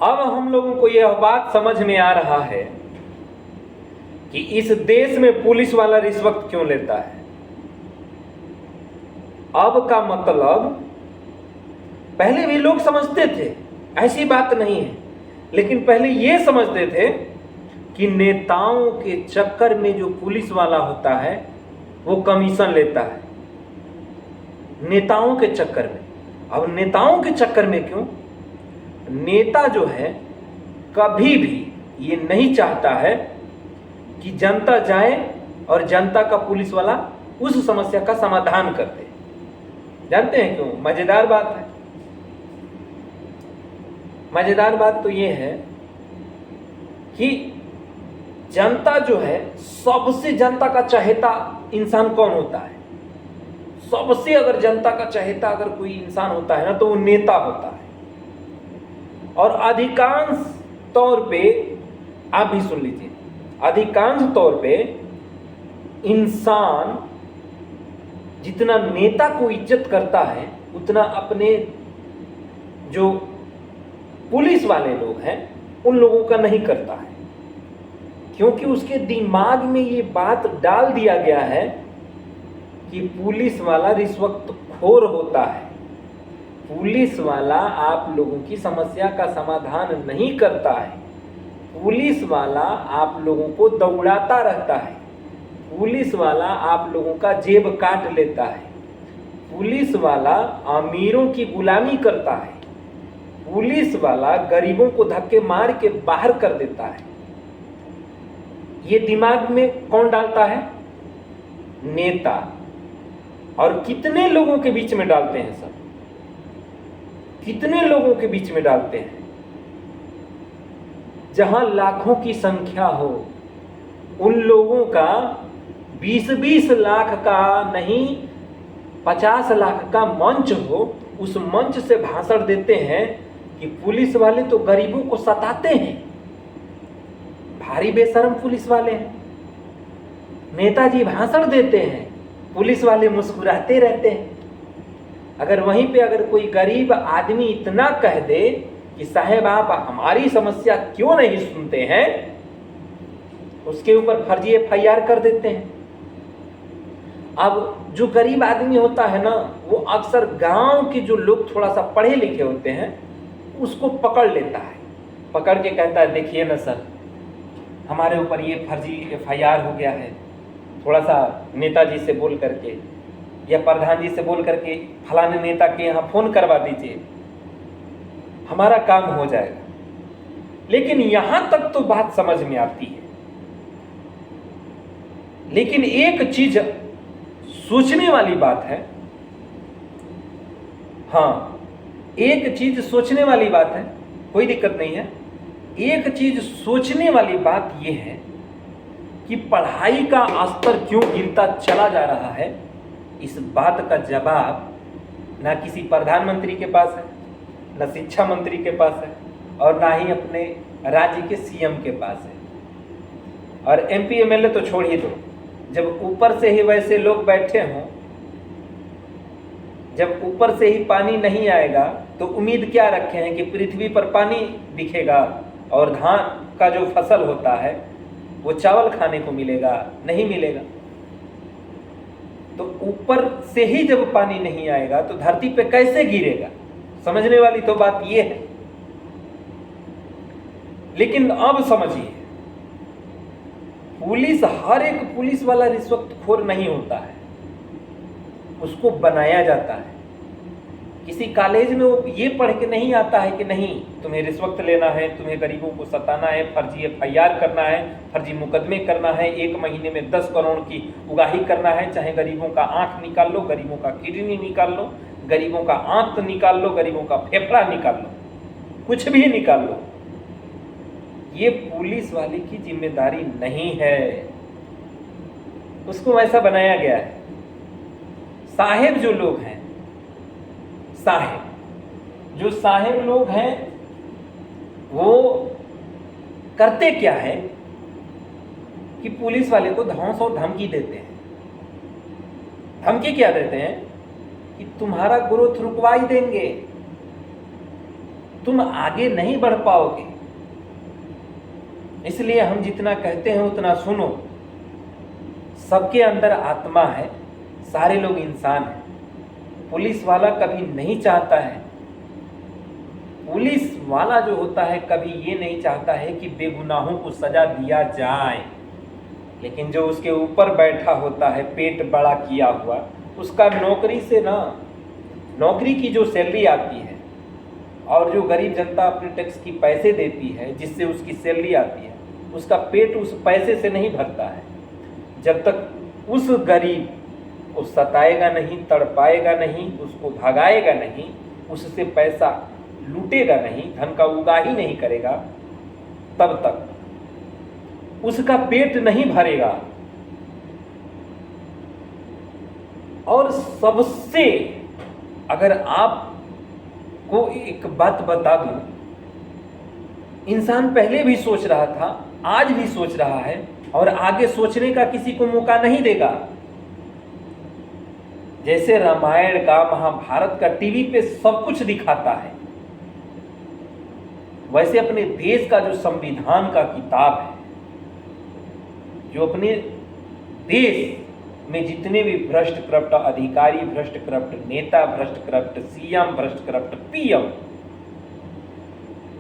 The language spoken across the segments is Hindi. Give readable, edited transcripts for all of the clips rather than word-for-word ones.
अब हम लोगों को यह बात समझ में आ रहा है कि इस देश में पुलिस वाला रिश्वत क्यों लेता है। अब का मतलब, पहले भी लोग समझते थे, ऐसी बात नहीं है, लेकिन पहले ये समझते थे कि नेताओं के चक्कर में जो पुलिस वाला होता है वो कमीशन लेता है, नेताओं के चक्कर में। अब नेताओं के चक्कर में क्यों? नेता जो है कभी भी ये नहीं चाहता है कि जनता जाए और जनता का पुलिस वाला उस समस्या का समाधान कर दे। जानते हैं क्यों? मजेदार बात है। मजेदार बात तो ये है कि जनता जो है, सबसे जनता का चहेता इंसान कौन होता है? सबसे अगर जनता का चहेता अगर कोई इंसान होता है ना, तो वो नेता होता है। और अधिकांश तौर पे, आप भी सुन लीजिए, अधिकांश तौर पे इंसान जितना नेता को इज्जत करता है उतना अपने जो पुलिस वाले लोग हैं उन लोगों का नहीं करता है, क्योंकि उसके दिमाग में ये बात डाल दिया गया है कि पुलिस वाला रिश्वतखोर होता है, पुलिस वाला आप लोगों की समस्या का समाधान नहीं करता है, पुलिस वाला आप लोगों को दौड़ाता रहता है, पुलिस वाला आप लोगों का जेब काट लेता है, पुलिस वाला अमीरों की गुलामी करता है, पुलिस वाला गरीबों को धक्के मार के बाहर कर देता है। ये दिमाग में कौन डालता है? नेता। और कितने लोगों के बीच में डालते हैं सब? कितने लोगों के बीच में डालते हैं? जहां लाखों की संख्या हो, उन लोगों का 20-20 लाख का नहीं 50 लाख का मंच हो, उस मंच से भाषण देते हैं कि पुलिस वाले तो गरीबों को सताते हैं। भारी बेशर्म पुलिस वाले हैं। नेताजी भाषण देते हैं, पुलिस वाले मुस्कुराते रहते हैं। अगर वहीं पे अगर कोई गरीब आदमी इतना कह दे कि साहेब आप हमारी समस्या क्यों नहीं सुनते हैं, उसके ऊपर फर्जी FIR कर देते हैं। अब जो गरीब आदमी होता है ना, वो अक्सर गांव के जो लोग थोड़ा सा पढ़े लिखे होते हैं उसको पकड़ लेता है, पकड़ के कहता है देखिए ना सर, हमारे ऊपर ये फर्जी FIR हो गया है, थोड़ा सा नेताजी से बोल करके या प्रधान जी से बोल करके फलाने नेता के यहाँ फ़ोन करवा दीजिए, हमारा काम हो जाएगा। लेकिन यहाँ तक तो बात समझ में आती है, लेकिन एक चीज सोचने वाली बात है। हाँ, एक चीज सोचने वाली बात है, कोई दिक्कत नहीं है। एक चीज सोचने वाली बात यह है कि पढ़ाई का स्तर क्यों गिरता चला जा रहा है। इस बात का जवाब ना किसी प्रधानमंत्री के पास है, ना शिक्षा मंत्री के पास है, और ना ही अपने राज्य के CM के पास है। और MP MLA तो छोड़ ही दो, जब ऊपर से ही वैसे लोग बैठे हों, जब ऊपर से ही पानी नहीं आएगा तो उम्मीद क्या रखे हैं कि पृथ्वी पर पानी दिखेगा और धान का जो फसल होता है वो चावल खाने को मिलेगा? नहीं मिलेगा। तो ऊपर से ही जब पानी नहीं आएगा तो धरती पे कैसे गिरेगा? समझने वाली तो बात ये है। लेकिन अब समझिए, पुलिस, हर एक पुलिस वाला रिश्वतखोर नहीं होता है, उसको बनाया जाता है। किसी कॉलेज में वो ये पढ़ के नहीं आता है कि नहीं तुम्हें रिश्वत लेना है, तुम्हें गरीबों को सताना है, फर्जी FIR करना है, फर्जी मुकदमे करना है, 1 महीने में 10 करोड़ की उगाही करना है, चाहे गरीबों का आंख निकाल लो, गरीबों का किडनी निकाल लो, गरीबों का आंत निकाल लो, गरीबों का फेफड़ा निकाल लो, कुछ भी निकाल लो। ये पुलिस वाले की जिम्मेदारी नहीं है, उसको ऐसा बनाया गया है। साहेब जो लोग हैं, जो साहेब लोग हैं, वो करते क्या है कि पुलिस वाले को धौंस और धमकी देते हैं। धमकी क्या देते हैं कि तुम्हारा ग्रोथ रुकवा ही देंगे, तुम आगे नहीं बढ़ पाओगे। इसलिए हम जितना कहते हैं उतना सुनो। सबके अंदर आत्मा है, सारे लोग इंसान हैं। पुलिस वाला कभी नहीं चाहता है, पुलिस वाला जो होता है कभी ये नहीं चाहता है कि बेगुनाहों को सजा दिया जाए, लेकिन जो उसके ऊपर बैठा होता है पेट बड़ा किया हुआ, उसका नौकरी से ना, नौकरी की जो सैलरी आती है और जो गरीब जनता अपने टैक्स की पैसे देती है जिससे उसकी सैलरी आती है, उसका पेट उस पैसे से नहीं भरता है। जब तक उस गरीब को सताएगा नहीं, तड़पाएगा नहीं, उसको भगाएगा नहीं, उससे पैसा लूटेगा नहीं, धन का उगाही नहीं करेगा, तब तक उसका पेट नहीं भरेगा। और सबसे, अगर आपको एक बात बता दूं, इंसान पहले भी सोच रहा था, आज भी सोच रहा है और आगे सोचने का किसी को मौका नहीं देगा। जैसे रामायण का, महाभारत का टीवी पे सब कुछ दिखाता है, वैसे अपने देश का जो संविधान का किताब है, जो अपने देश में जितने भी भ्रष्ट करप्ट अधिकारी, भ्रष्ट करप्ट नेता, भ्रष्ट करप्ट सीएम, भ्रष्ट करप्ट पीएम,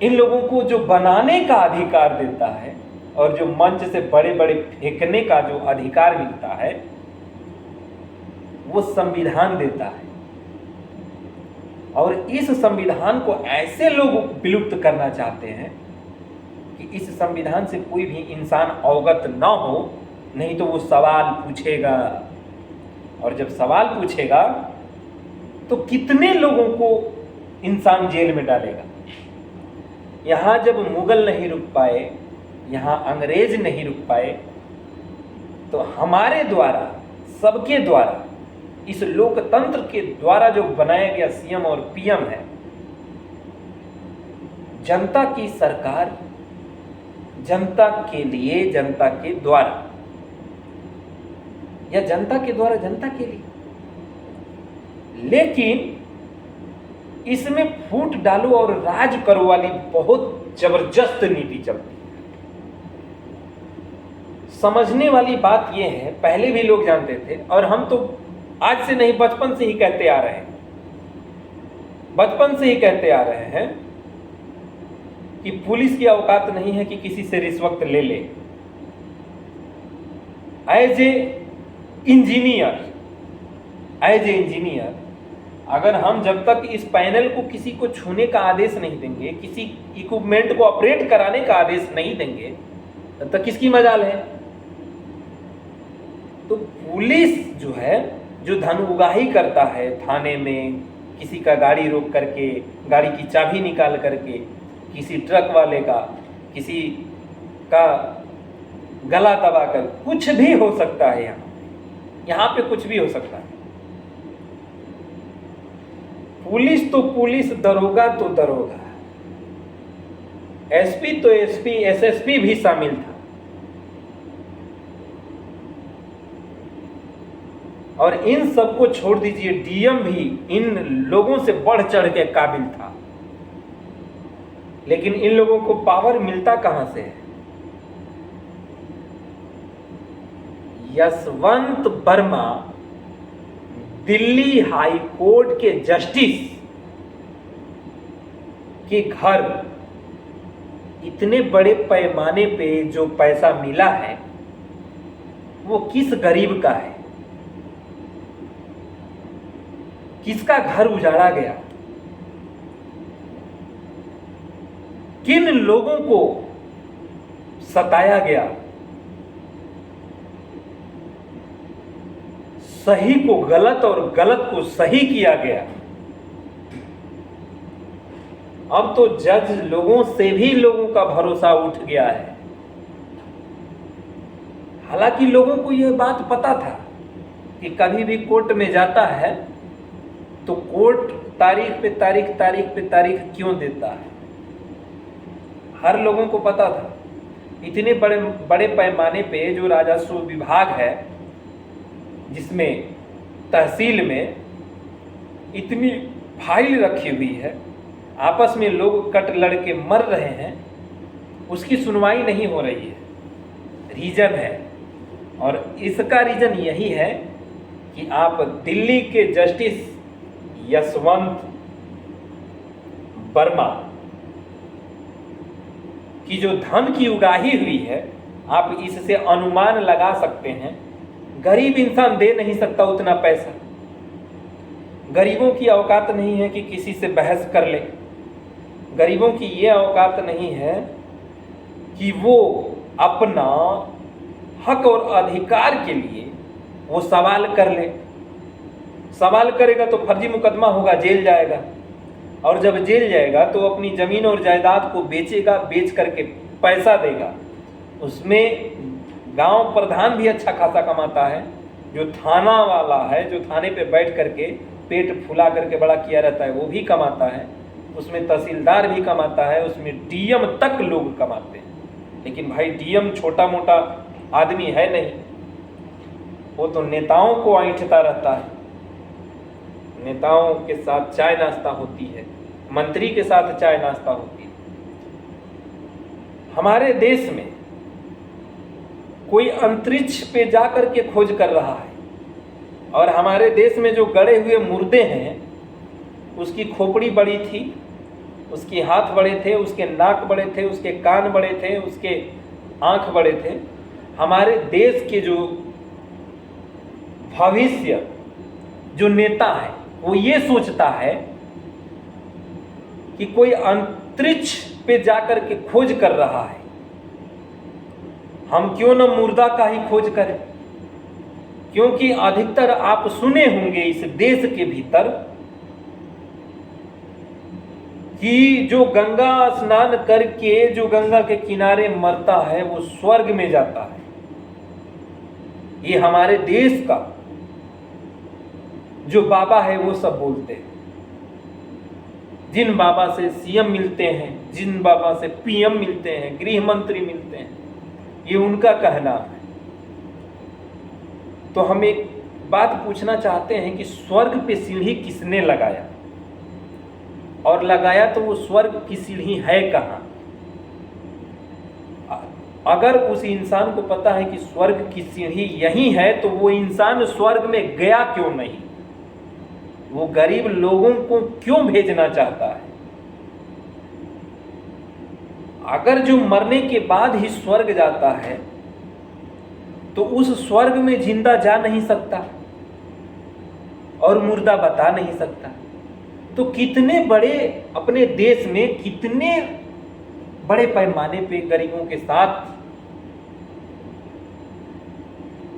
इन लोगों को जो बनाने का अधिकार देता है और जो मंच से बड़े बड़े फेंकने का जो अधिकार मिलता है, वो संविधान देता है। और इस संविधान को ऐसे लोग विलुप्त करना चाहते हैं कि इस संविधान से कोई भी इंसान अवगत न हो, नहीं तो वो सवाल पूछेगा, और जब सवाल पूछेगा तो कितने लोगों को इंसान जेल में डालेगा। यहाँ जब मुगल नहीं रुक पाए, यहाँ अंग्रेज नहीं रुक पाए, तो हमारे द्वारा, सबके द्वारा, इस लोकतंत्र के द्वारा जो बनाया गया सीएम और पीएम है, जनता की सरकार, जनता के लिए, जनता के द्वारा, या जनता के द्वारा जनता के लिए। लेकिन इसमें फूट डालो और राज करो वाली बहुत जबरदस्त नीति चलती है। समझने वाली बात यह है, पहले भी लोग जानते थे और हम तो आज से नहीं, बचपन से ही कहते आ रहे हैं, बचपन से ही कहते आ रहे हैं कि पुलिस की औकात नहीं है कि किसी से रिश्वत ले ले। एज ए इंजीनियर, अगर हम जब तक इस पैनल को किसी को छूने का आदेश नहीं देंगे, किसी इक्विपमेंट को ऑपरेट कराने का आदेश नहीं देंगे, तब तक किसकी मजाल है। तो पुलिस जो है, जो धन उगाही करता है थाने में, किसी का गाड़ी रोक करके, गाड़ी की चाबी निकाल करके, किसी ट्रक वाले का, किसी का गला दबा कर, कुछ भी हो सकता है। यहाँ पे कुछ भी हो सकता है। पुलिस तो पुलिस, दरोगा तो दरोगा, एसपी तो एसपी, एसएसपी भी शामिल था। और इन सबको छोड़ दीजिए, डीएम भी इन लोगों से बढ़ चढ़ के काबिल था। लेकिन इन लोगों को पावर मिलता कहां से है? यशवंत वर्मा दिल्ली हाई कोर्ट के जस्टिस के घर इतने बड़े पैमाने पे जो पैसा मिला है, वो किस गरीब का है? किसका घर उजाड़ा गया? किन लोगों को सताया गया? सही को गलत और गलत को सही किया गया। अब तो जज लोगों से भी लोगों का भरोसा उठ गया है। हालांकि लोगों को यह बात पता था कि कभी भी कोर्ट में जाता है तो कोर्ट तारीख पे तारीख क्यों देता है, हर लोगों को पता था। इतने बड़े बड़े पैमाने पे जो राजस्व विभाग है, जिसमें तहसील में इतनी फाइल रखी हुई है, आपस में लोग कट लड़ के मर रहे हैं, उसकी सुनवाई नहीं हो रही है। रीजन है, और इसका रीजन यही है कि आप दिल्ली के जस्टिस यशवंत वर्मा की जो धन की उगाही हुई है, आप इससे अनुमान लगा सकते हैं गरीब इंसान दे नहीं सकता उतना पैसा। गरीबों की औकात नहीं है कि किसी से बहस कर ले, गरीबों की ये औकात नहीं है कि वो अपना हक और अधिकार के लिए वो सवाल कर ले। सवाल करेगा तो फर्जी मुकदमा होगा, जेल जाएगा, और जब जेल जाएगा तो अपनी ज़मीन और जायदाद को बेचेगा, बेच करके पैसा देगा। उसमें गांव प्रधान भी अच्छा खासा कमाता है, जो थाना वाला है, जो थाने पे बैठ करके पेट फुला करके बड़ा किया रहता है, वो भी कमाता है। उसमें तहसीलदार भी कमाता है, उसमें डीएम तक लोग कमाते हैं। लेकिन भाई डीएम छोटा मोटा आदमी है नहीं, वो तो नेताओं को ऐंठता रहता है। नेताओं के साथ चाय नाश्ता होती है, मंत्री के साथ चाय नाश्ता होती है। हमारे देश में कोई अंतरिक्ष पे जाकर के खोज कर रहा है, और हमारे देश में जो गड़े हुए मुर्दे हैं, उसकी खोपड़ी बड़ी थी, उसके हाथ बड़े थे, उसके नाक बड़े थे, उसके कान बड़े थे, उसके आंख बड़े थे। हमारे देश के जो भविष्य जो नेता है, वो ये सोचता है कि कोई अंतरिक्ष पे जाकर के खोज कर रहा है, हम क्यों न मुर्दा का ही खोज करें। क्योंकि अधिकतर आप सुने होंगे इस देश के भीतर कि जो गंगा स्नान करके जो गंगा के किनारे मरता है वो स्वर्ग में जाता है। ये हमारे देश का जो बाबा है वो सब बोलते हैं। जिन बाबा से सीएम मिलते हैं, जिन बाबा से पीएम मिलते हैं, गृह मंत्री मिलते हैं, ये उनका कहना है। तो हम एक बात पूछना चाहते हैं कि स्वर्ग पे सीढ़ी किसने लगाया, और लगाया तो वो स्वर्ग की सीढ़ी है कहाँ। अगर उस इंसान को पता है कि स्वर्ग की सीढ़ी यही है, तो वो इंसान स्वर्ग में गया क्यों नहीं, वो गरीब लोगों को क्यों भेजना चाहता है। अगर जो मरने के बाद ही स्वर्ग जाता है तो उस स्वर्ग में जिंदा जा नहीं सकता और मुर्दा बता नहीं सकता। तो कितने बड़े अपने देश में कितने बड़े पैमाने पे गरीबों के साथ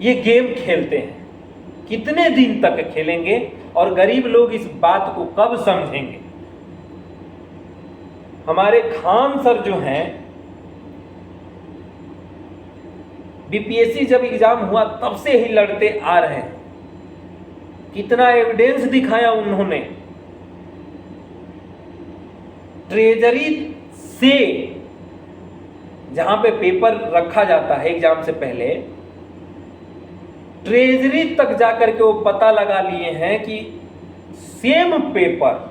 ये गेम खेलते हैं, कितने दिन तक खेलेंगे, और गरीब लोग इस बात को कब समझेंगे। हमारे खान सर जो हैं, बीपीएससी जब एग्जाम हुआ तब से ही लड़ते आ रहे हैं। कितना एविडेंस दिखाया उन्होंने, ट्रेजरी से जहां पे पेपर रखा जाता है एग्जाम से पहले, ट्रेजरी तक जाकर के वो पता लगा लिए हैं कि सेम पेपर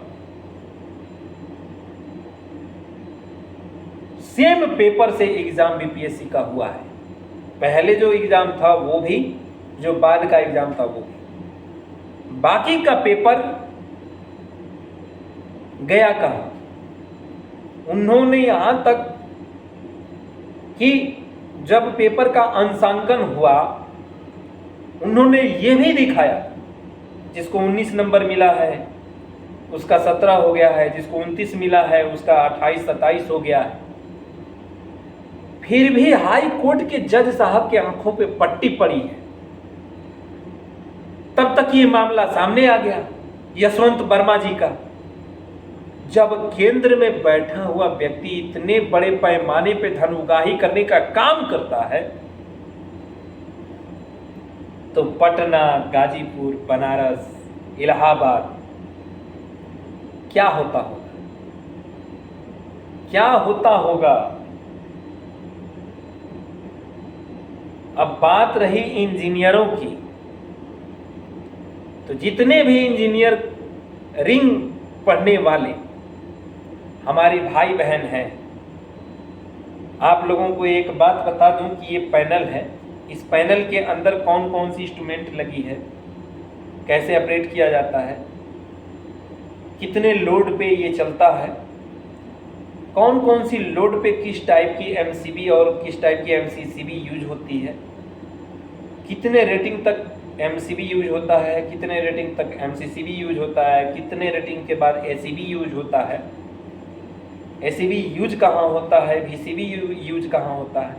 से एग्जाम बीपीएससी का हुआ है। पहले जो एग्जाम था वो भी, जो बाद का एग्जाम था वो भी, बाकी का पेपर गया कहां। उन्होंने यहां तक कि जब पेपर का अंशांकन हुआ, उन्होंने ये भी दिखाया, जिसको 19 नंबर मिला है उसका 17 हो गया है, जिसको 29 मिला है उसका 28-27 हो गया है। फिर भी हाई कोर्ट के जज साहब के आंखों पे पट्टी पड़ी है। तब तक ये मामला सामने आ गया यशवंत वर्मा जी का। जब केंद्र में बैठा हुआ व्यक्ति इतने बड़े पैमाने पे धन उगाही करने का काम करता है, तो पटना, गाजीपुर, बनारस, इलाहाबाद क्या होता होगा, क्या होता होगा। अब बात रही इंजीनियरों की, तो जितने भी इंजीनियर रिंग पढ़ने वाले हमारे भाई बहन हैं। आप लोगों को एक बात बता दूं कि ये पैनल है, इस पैनल के अंदर कौन कौन सी इंस्ट्रूमेंट लगी है, कैसे ऑपरेट किया जाता है, कितने लोड पे ये चलता है, कौन कौन सी लोड पे किस टाइप की एमसीबी और किस टाइप की एमसीसीबी यूज होती है, कितने रेटिंग तक एमसीबी यूज होता है, कितने रेटिंग तक एमसीसीबी यूज होता है, कितने रेटिंग के बाद एसीबी यूज होता है, एसीबी यूज कहाँ होता है, वीसीबी यूज कहाँ होता है।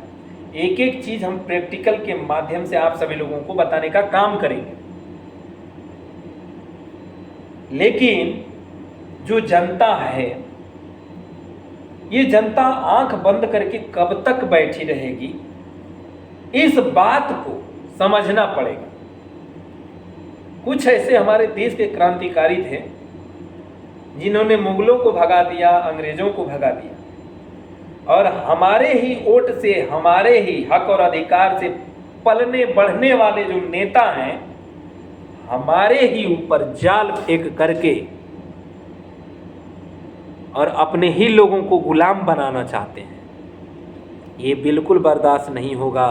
एक एक चीज़ हम प्रैक्टिकल के माध्यम से आप सभी लोगों को बताने का काम करेंगे। लेकिन जो जनता है, ये जनता आंख बंद करके कब तक बैठी रहेगी, इस बात को समझना पड़ेगा। कुछ ऐसे हमारे देश के क्रांतिकारी थे जिन्होंने मुगलों को भगा दिया, अंग्रेजों को भगा दिया, और हमारे ही वोट से, हमारे ही हक और अधिकार से पलने बढ़ने वाले जो नेता हैं, हमारे ही ऊपर जाल फेंक करके और अपने ही लोगों को गुलाम बनाना चाहते हैं। ये बिल्कुल बर्दाश्त नहीं होगा।